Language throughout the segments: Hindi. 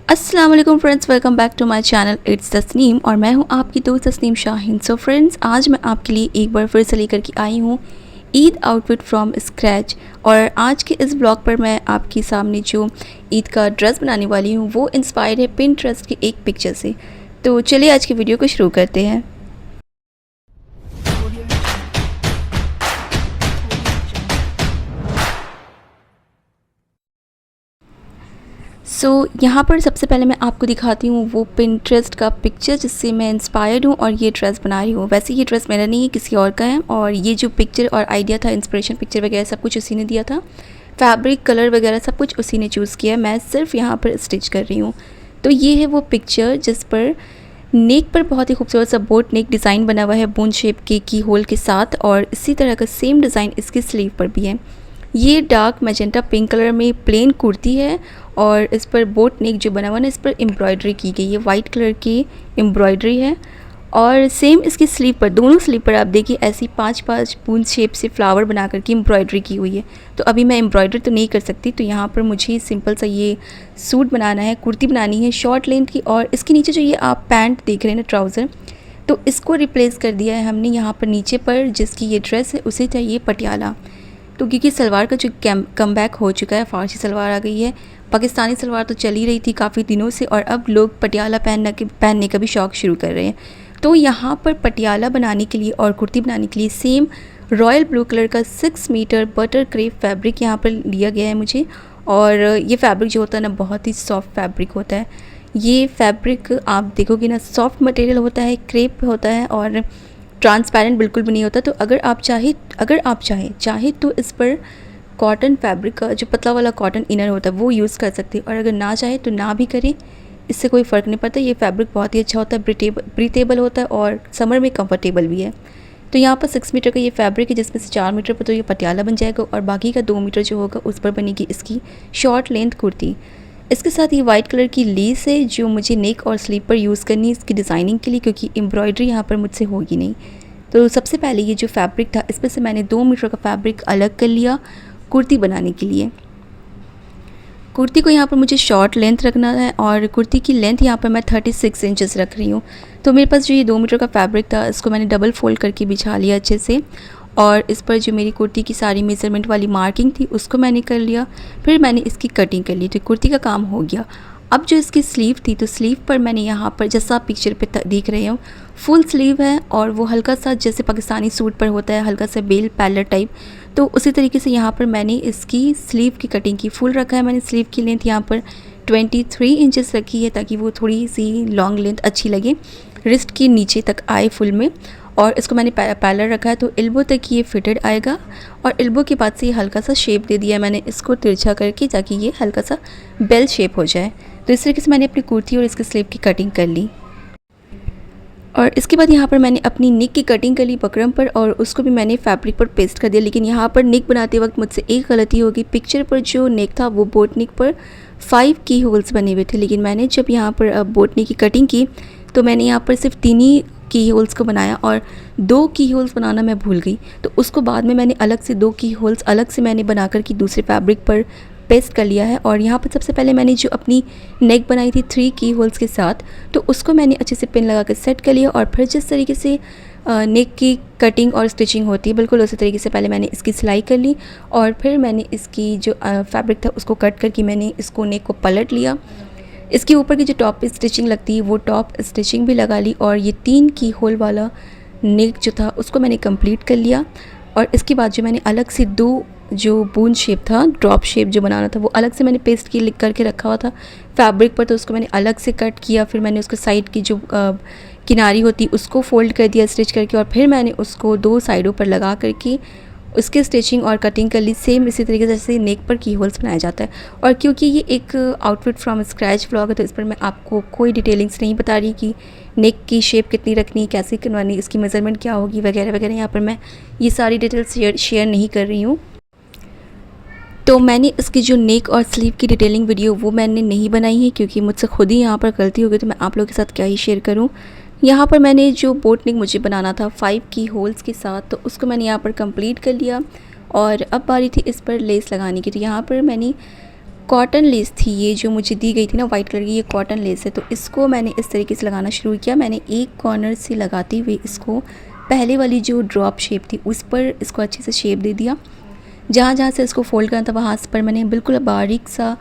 अस्सलाम वालेकुम friends, welcome back to my channel it's Tasneem और मैं हूं आपकी दोस्त तस्नीम शाहीन। सो फ्रेंड्स, आज मैं आपके लिए एक बार फिर से लेकर के आई हूं ईद आउटफिट फ्रॉम स्क्रैच। और आज के इस ब्लॉग पर मैं आपके सामने जो ईद का ड्रेस बनाने वाली हूं वो इंस्पायर्ड है पिंटरेस्ट की एक पिक्चर से। तो चलिए आज की वीडियो को शुरू करते हैं। यहाँ पर सबसे पहले मैं आपको दिखाती हूँ वो पिंटरेस्ट का पिक्चर जिससे मैं इंस्पायर्ड हूँ और ये ड्रेस बना रही हूँ। वैसे ये ड्रेस मेरा नहीं है, किसी और का है। और ये जो पिक्चर और आइडिया था, इंस्पिरेशन पिक्चर वगैरह सब कुछ उसी ने दिया था। फैब्रिक, कलर वगैरह सब कुछ उसी ने चूज़ किया है, मैं सिर्फ यहाँ पर स्टिच कर रही हूँ। तो ये है वो पिक्चर जिस पर नेक पर बहुत ही खूबसूरत सा बोट नेक डिज़ाइन बना हुआ है बूंद शेप के की होल के साथ, और इसी तरह का सेम डिज़ाइन इसकी स्लीव पर भी है। ये डार्क मैजेंटा पिंक कलर में प्लेन कुर्ती है और इस पर बोट नेक जो बना हुआ ना, इस पर एम्ब्रॉयडरी की गई है, वाइट कलर की एम्ब्रॉयडरी है। और सेम इसकी स्लीव पर, दोनों स्लीव पर आप देखिए ऐसी 5-5 बूंद शेप से फ्लावर बना करके एम्ब्रॉयडरी की हुई है। तो अभी मैं एम्ब्रॉयडरी तो नहीं कर सकती, तो यहाँ पर मुझे सिंपल सा ये सूट बनाना है, कुर्ती बनानी है शॉर्ट लेंथ की। और इसके नीचे जो ये आप पैंट देख रहे हैं ना, ट्राउज़र, तो इसको रिप्लेस कर दिया है हमने यहाँ पर नीचे पर। जिसकी ये ड्रेस है उसे चाहिए पटियाला। तो क्योंकि सलवार का जो कम बैक हो चुका है, फ़ारसी सलवार आ गई है। पाकिस्तानी सलवार तो चली रही थी काफ़ी दिनों से और अब लोग पटियाला पहनने का भी शौक़ शुरू कर रहे हैं। तो यहाँ पर पटियाला बनाने के लिए और कुर्ती बनाने के लिए सेम रॉयल ब्लू कलर का 6 मीटर बटर क्रेप फैब्रिक यहाँ पर लिया गया है मुझे। और ये फैब्रिक जो होता है ना, बहुत ही सॉफ्ट फैब्रिक होता है। ये फैब्रिक आप देखोगे ना, सॉफ्ट मटेरियल होता है, क्रेप होता है और ट्रांसपेरेंट बिल्कुल भी नहीं होता। तो अगर आप चाहे तो इस पर कॉटन फैब्रिक का जो पतला वाला कॉटन इनर होता है वो यूज़ कर सकते हैं, और अगर ना चाहे तो ना भी करें, इससे कोई फ़र्क नहीं पड़ता। ये फैब्रिक बहुत ही अच्छा होता है, ब्रीथेबल होता है और समर में कंफर्टेबल भी है। तो यहाँ पर 6 मीटर का ये फैब्रिक है, जिसमें से 4 मीटर पर तो ये पटियाला बन जाएगा और बाकी का 2 मीटर जो होगा उस पर बनेगी इसकी शॉर्ट लेंथ कुर्ती। इसके साथ ये वाइट कलर की लेस है जो मुझे नेक और स्लीव पर यूज़ करनी है इसकी डिज़ाइनिंग के लिए, क्योंकि एम्ब्रॉयडरी यहाँ पर मुझसे होगी नहीं। तो सबसे पहले ये जो फैब्रिक था, इस पर से मैंने 2 मीटर का फैब्रिक अलग कर लिया कुर्ती बनाने के लिए। कुर्ती को यहाँ पर मुझे शॉर्ट लेंथ रखना है और कुर्ती की लेंथ यहाँ पर मैं 36 इंचेस रख रही हूँ। तो मेरे पास जो ये 2 मीटर का फैब्रिक था, इसको मैंने डबल फोल्ड करके बिछा लिया अच्छे से, और इस पर जो मेरी कुर्ती की सारी मेज़रमेंट वाली मार्किंग थी उसको मैंने कर लिया। फिर मैंने इसकी कटिंग कर ली, तो कुर्ती का काम हो गया। अब जो इसकी स्लीव थी, तो स्लीव पर मैंने यहाँ पर जैसा आप पिक्चर पे देख रहे हो फुल स्लीव है, और वो हल्का सा जैसे पाकिस्तानी सूट पर होता है, हल्का सा बेल पैलर टाइप, तो उसी तरीके से यहाँ पर मैंने इसकी स्लीव की कटिंग की। फुल रखा है मैंने। स्लीव की लेंथ यहाँ पर 23 इंचेस रखी है ताकि वो थोड़ी सी लॉन्ग लेंथ अच्छी लगे, रिस्ट की नीचे तक आए फुल में। और इसको मैंने पैलर रखा है, तो एल्बो तक ये फिटेड आएगा। और एल्बो के बाद से ये हल्का सा शेप दे दिया है मैंने इसको तिरछा करके, ताकि ये हल्का सा बेल शेप हो जाए। तो इस तरीके से मैंने अपनी कुर्ती और इसके स्लीव की कटिंग कर ली। और इसके बाद यहाँ पर मैंने अपनी नेक की कटिंग कर ली बकरम पर, और उसको भी मैंने फैब्रिक पर पेस्ट कर दिया। लेकिन यहाँ पर नेक बनाते वक्त मुझसे एक गलती होगी। पिक्चर पर जो नेक था वो बोट नेक पर 5 की होल्स बने हुए थे, लेकिन मैंने जब यहाँ पर बोट नेक की कटिंग की तो मैंने यहाँ पर सिर्फ 3 ही की होल्स को बनाया और 2 की होल्स बनाना मैं भूल गई। तो उसको बाद में मैंने अलग से 2 की होल्स अलग से मैंने बना कर की दूसरे फैब्रिक पर पेस्ट कर लिया है। और यहाँ पर सबसे पहले मैंने जो अपनी नेक बनाई थी 3 की होल्स के साथ, तो उसको मैंने अच्छे से पिन लगा कर सेट कर लिया। और फिर जिस तरीके से नेक की कटिंग और स्टिचिंग होती है बिल्कुल उसी तरीके से पहले मैंने इसकी सिलाई कर ली, और फिर मैंने इसकी जो फैब्रिक था उसको कट करके मैंने इसको नेक को पलट लिया। इसके ऊपर की जो टॉप स्टिचिंग लगती है वो टॉप स्टिचिंग भी लगा ली, और ये 3 की होल वाला नेक जो था उसको मैंने कंप्लीट कर लिया। और इसके बाद जो मैंने अलग से 2 जो बूंद शेप था, ड्रॉप शेप जो बनाना था, वो अलग से मैंने पेस्ट की लिख करके रखा हुआ था फैब्रिक पर, तो उसको मैंने अलग से कट किया। फिर मैंने उसको साइड की जो किनारी होती उसको फोल्ड कर दिया स्टिच करके, और फिर मैंने उसको 2 साइडों पर लगा करके उसके स्टिचिंग और कटिंग कर ली, सेम इसी तरीके से जैसे नेक पर की होल्स बनाया जाता है। और क्योंकि ये एक आउटफिट फ्रॉम स्क्रैच व्लॉग है, तो इस पर मैं आपको कोई डिटेलिंग्स नहीं बता रही कि नेक की शेप कितनी रखनी, कैसे करवानी, इसकी मेज़रमेंट क्या होगी वगैरह वगैरह। यहाँ पर मैं ये सारी डिटेल्स शेयर नहीं कर रही हूँ। तो मैंने इसकी जो नेक और स्लीव की डिटेलिंग वीडियो वो मैंने नहीं बनाई है, क्योंकि मुझसे खुद ही यहाँ पर गलती हो गई, तो मैं आप लोगों के साथ क्या ही शेयर करूँ। यहाँ पर मैंने जो बोट नेक मुझे बनाना था 5 की होल्स के साथ, तो उसको मैंने यहाँ पर कंप्लीट कर लिया। और अब बारी थी इस पर लेस लगाने की। तो यहाँ पर मैंने कॉटन लेस थी ये जो मुझे दी गई थी ना, वाइट कलर की, ये कॉटन लेस है। तो इसको मैंने इस तरीके से लगाना शुरू किया। मैंने एक कॉर्नर से लगाते हुए इसको पहले वाली जो ड्रॉप शेप थी उस पर इसको अच्छे से शेप दे दिया। जहाँ जहाँ से इसको फोल्ड करना था वहाँ पर मैंने बिल्कुल बारीक सा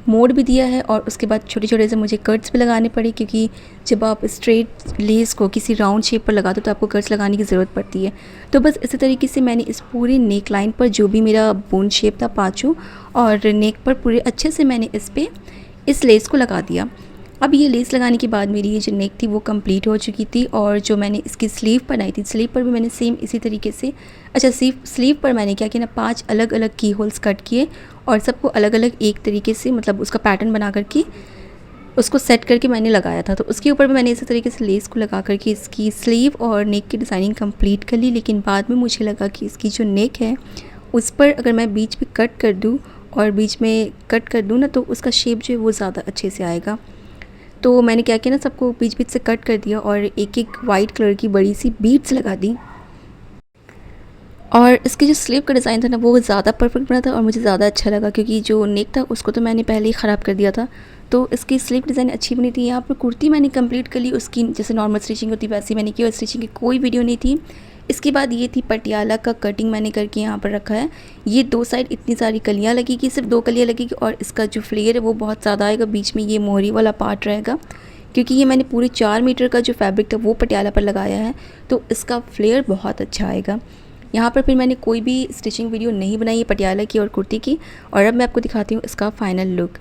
मोड़ भी दिया है। और उसके बाद छोटे छोटे से मुझे कट्स भी लगाने पड़े, क्योंकि जब आप स्ट्रेट लेस को किसी राउंड शेप पर लगाते हो तो आपको कट्स लगाने की ज़रूरत पड़ती है। तो बस इसी तरीके से मैंने इस पूरी नेक लाइन पर जो भी मेरा बून शेप था पाँचों और नेक पर पूरे अच्छे से मैंने इस लेस को लगा दिया। अब ये लेस लगाने के बाद मेरी ये जो नेक थी वो कंप्लीट हो चुकी थी। और जो मैंने इसकी स्लीव बनाई थी, स्लीव पर भी मैंने सेम इसी तरीके से, अच्छा स्लीव पर मैंने क्या किया ना, 5 अलग अलग की होल्स कट किए और सबको अलग अलग एक तरीके से, मतलब उसका पैटर्न बना करके उसको सेट करके मैंने लगाया था। तो उसके ऊपर भी मैंने इसी तरीके से लेस को लगा करके इसकी स्लीव और नेक की डिज़ाइनिंग कंप्लीट कर ली। लेकिन बाद में मुझे लगा कि इसकी जो नेक है उस पर अगर मैं बीच में कट कर दूँ और बीच में कट कर दूँ ना, तो उसका शेप जो है वो ज़्यादा अच्छे से आएगा। तो मैंने क्या किया ना, सबको बीच बीच से कट कर दिया और एक एक वाइट कलर की बड़ी सी बीड्स लगा दी। और इसकी जो स्लीव का डिज़ाइन था ना वो ज़्यादा परफेक्ट बना था और मुझे ज़्यादा अच्छा लगा, क्योंकि जो नेक था उसको तो मैंने पहले ही ख़राब कर दिया था। तो इसकी स्लीव डिज़ाइन अच्छी बनी थी। यहाँ पर कुर्ती मैंने कंप्लीट कर ली, उसकी जैसे नॉर्मल स्टिचिंग होती वैसी मैंने की और स्टिचिंग की कोई वीडियो नहीं थी। इसके बाद ये थी पटियाला का कटिंग मैंने करके यहाँ पर रखा है। ये 2 साइड इतनी सारी कलियाँ लगेगी, सिर्फ 2 कलियाँ लगेगी और इसका जो फ्लेयर है वो बहुत ज़्यादा आएगा। बीच में ये मोहरी वाला पार्ट रहेगा, क्योंकि ये मैंने पूरे 4 मीटर का जो फैब्रिक था वो पटियाला पर लगाया है, तो इसका फ्लेयर बहुत अच्छा आएगा। यहाँ पर फिर मैंने कोई भी स्टिचिंग वीडियो नहीं बनाई है पटियाला की और कुर्ती की। और अब मैं आपको दिखाती हूँ इसका फाइनल लुक।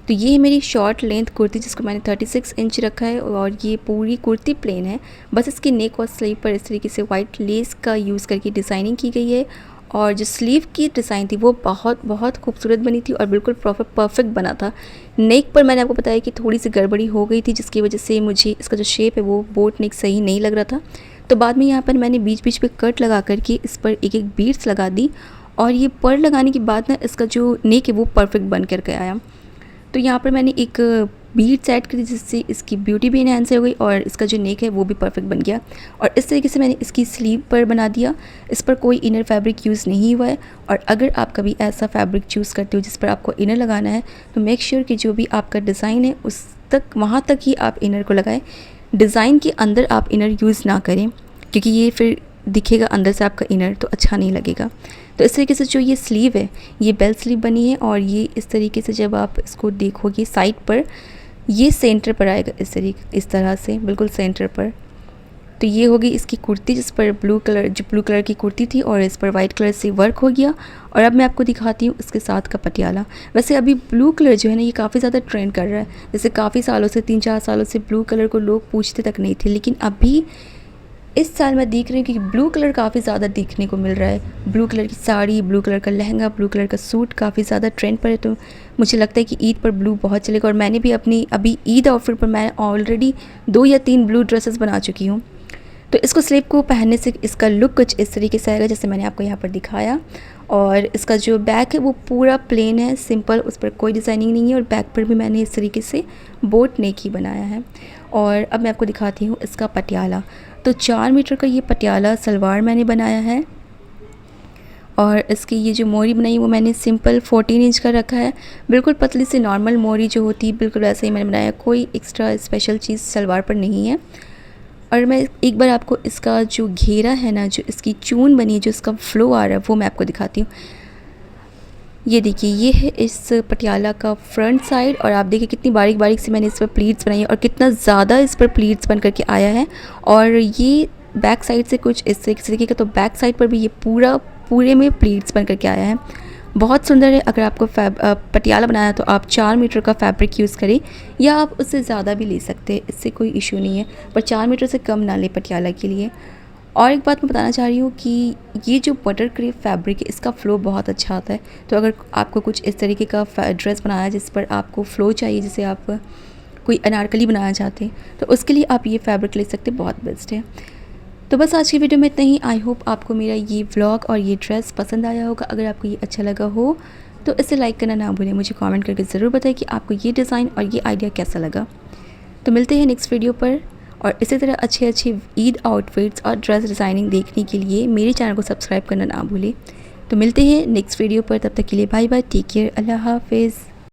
तो ये है मेरी शॉर्ट लेंथ कुर्ती जिसको मैंने 36 इंच रखा है और ये पूरी कुर्ती प्लेन है। बस इसकी नेक और स्लीव पर इस तरीके से वाइट लेस का यूज़ करके डिज़ाइनिंग की गई है। और जो स्लीव की डिज़ाइन थी वो बहुत बहुत खूबसूरत बनी थी और बिल्कुल परफेक्ट बना था। नेक पर मैंने आपको बताया कि थोड़ी सी गड़बड़ी हो गई थी, जिसकी वजह से मुझे इसका जो शेप है वो बोट नेक सही नहीं लग रहा था। तो बाद में यहाँ पर मैंने बीच बीच पे कट लगा करके इस पर एक एक बीड्स लगा दी और ये पर लगाने के बाद ना इसका जो नेक है वो परफेक्ट बन करके आया। तो यहाँ पर मैंने एक बीड्स ऐड करी जिससे इसकी ब्यूटी भी इन्हेंस हो गई और इसका जो नेक है वो भी परफेक्ट बन गया। और इस तरीके से मैंने इसकी स्लीव पर बना दिया। इस पर कोई इनर फैब्रिक यूज़ नहीं हुआ है। और अगर आप कभी ऐसा फैब्रिक चूज़ करते हो जिस पर आपको इनर लगाना है तो मेक श्योर कि जो भी आपका डिज़ाइन है उस तक वहाँ तक ही आप इनर को लगाएं। डिज़ाइन के अंदर आप इनर यूज़ ना करें, क्योंकि ये फिर दिखेगा अंदर से आपका इनर, तो अच्छा नहीं लगेगा। तो इस तरीके से जो ये स्लीव है ये बेल स्लीव बनी है और ये इस तरीके से जब आप इसको देखोगे साइड पर ये सेंटर पर आएगा, इस तरह से बिल्कुल सेंटर पर। तो ये होगी इसकी कुर्ती जिस पर ब्लू कलर की कुर्ती थी और इस पर वाइट कलर से वर्क हो गया। और अब मैं आपको दिखाती हूँ इसके साथ का पटियाला। वैसे अभी ब्लू कलर जो है ना ये काफ़ी ज़्यादा ट्रेंड कर रहा है। जैसे काफ़ी सालों से 3-4 सालों से ब्लू कलर को लोग पूछते तक नहीं थे, लेकिन अभी इस साल मैं देख रही हूँ कि ब्लू कलर काफ़ी ज़्यादा देखने को मिल रहा है। ब्लू कलर की साड़ी, ब्लू कलर का लहंगा, ब्लू कलर का सूट काफ़ी ज़्यादा ट्रेंड पर है। तो मुझे लगता है कि ईद पर ब्लू बहुत चलेगा और मैंने भी अपनी अभी ईद आउटफिट पर मैं ऑलरेडी 2 या 3 ब्लू ड्रेसेस बना चुकी हूँ। तो इसको स्लीव को पहनने से इसका लुक कुछ इस तरीके से आएगा जैसे मैंने आपको यहाँ पर दिखाया। और इसका जो बैक है वो पूरा प्लेन है, सिंपल, उस पर कोई डिज़ाइनिंग नहीं है। और बैक पर भी मैंने इस तरीके से बोट नेक ही बनाया है। और अब मैं आपको दिखाती हूँ इसका पटियाला। तो 4 मीटर का ये पटियाला सलवार मैंने बनाया है और इसकी ये जो मोरी बनाई है वो मैंने सिंपल 14 इंच का रखा है। बिल्कुल पतली से नॉर्मल मोरी जो होती है बिल्कुल वैसे ही मैंने बनाया, कोई एक्स्ट्रा स्पेशल चीज़ सलवार पर नहीं है। और मैं एक बार आपको इसका जो घेरा है ना, जो इसकी चून बनी है, जो इसका फ्लो आ रहा है वो मैं आपको दिखाती हूँ। ये देखिए, ये है इस पटियाला का फ्रंट साइड और आप देखिए कितनी बारीक बारीक से मैंने इस पर प्लीट्स बनाई है और कितना ज़्यादा इस पर प्लीट्स बन करके आया है। और ये बैक साइड से कुछ इस तरीके का, तो बैक साइड पर भी ये पूरे में प्लीट्स बन करके आया है। बहुत सुंदर है। अगर आपको पटियाला बनाना तो आप 4 मीटर का फैब्रिक यूज़ करें या आप उससे ज़्यादा भी ले सकते हैं, इससे कोई इशू नहीं है, पर 4 मीटर से कम ना ले पटियाला के लिए। और एक बात मैं बताना चाह रही हूँ कि ये जो बटर क्रेप फैब्रिक है इसका फ़्लो बहुत अच्छा आता है। तो अगर आपको कुछ इस तरीके का ड्रेस बनाना है जिस पर आपको फ़्लो चाहिए, जैसे आप कोई अनारकली बनाना चाहते हैं, तो उसके लिए आप ये फैब्रिक ले सकते हैं, बहुत बेस्ट है। तो बस आज की वीडियो में इतना ही। आई होप आपको मेरा ये व्लॉग और ये ड्रेस पसंद आया होगा। अगर आपको ये अच्छा लगा हो तो इसे लाइक करना ना भूलें। मुझे कमेंट करके ज़रूर बताएं कि आपको ये डिज़ाइन और ये आइडिया कैसा लगा। तो मिलते हैं नेक्स्ट वीडियो पर और इसी तरह अच्छे ईद आउटफिट्स और ड्रेस डिज़ाइनिंग देखने के लिए मेरे चैनल को सब्सक्राइब करना ना भूलें। तो मिलते हैं नेक्स्ट वीडियो पर, तब तक के लिए बाय बाय, टेक केयर, अल्लाह हाफिज़।